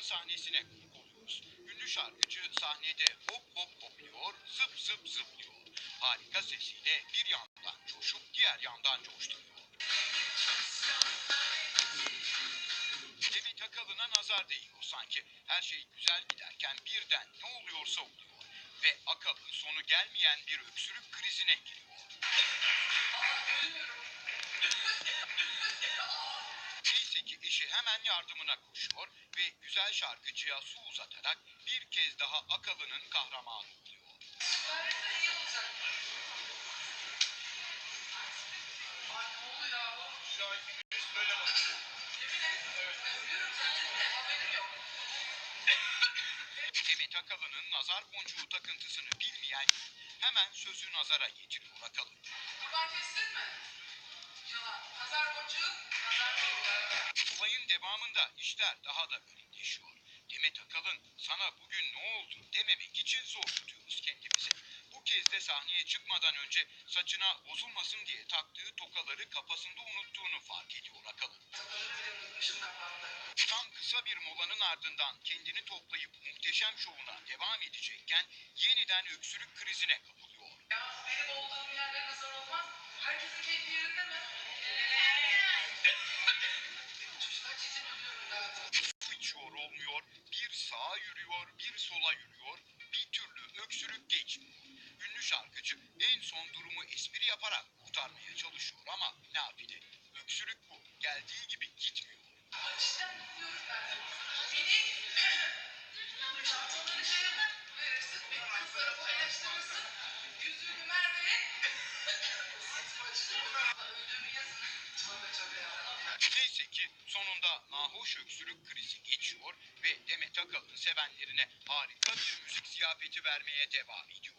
sahnesine konuk oluyoruz. Ünlü şarkıcı sahnede hop hop hopluyor, zıp zıp zıplıyor. Harika sesiyle bir yandan coşup diğer yandan coşturuyor. Demet Akalın'a nazar değiyor sanki. Her şey güzel giderken birden ne oluyorsa oluyor. Ve Akalın sonu gelmeyen bir öksürük krizine giriyor. Neyse ki eşi hemen yardımına koşuyor ve güzel şarkıcıya su uzatarak bir kez daha Akalın'ın kahramanı oluyor. Demet Akalın'ın nazar boncuğu takıntısını bilmeyen hemen sözü nazara getiriyor Akalın. Kurban kestin mi? Yalan. Nazar boncuğu, nazar boncuğu. Olayın devamında işler daha da garipleşiyor. Demet Akalın sana bugün ne oldu dememek için zor tutuyoruz kendimizi. Bu kez de sahneye çıkmadan önce saçına bozulmasın diye taktığı tokaları kafasında unuttuğunu fark ediyor Akalın. Tam kısa bir molanın ardından kendini toplayıp muhteşem şovuna devam edecekken yeniden öksürük krizine kapılıyor. Ya benim olduğum yerde nazar olmaz. Herkesin keyfi yerinde mi? Çocuklar cidden ölüyorum rahatım. Su içiyor olmuyor, bir sağa yürüyor, bir sola yürüyor, bir türlü öksürük geçmiyor. Ünlü şarkıcı en son durumu espri yaparak kurtarmaya çalışıyor ama nafile. Öksürük bu, geldiği gibi gitmiyor. Cidden biliyorum ben. Beni çantaları verirsin. Benim kızlara paylaştırırsın. Yüzüğünü Merve'ye. Öldüğümü yazın. Tövbe tövbe ya. Neyse ki sonunda nahoş öksürük krizi geçiyor ve Demet Akalın sevenlerine harika bir müzik ziyafeti vermeye devam ediyor.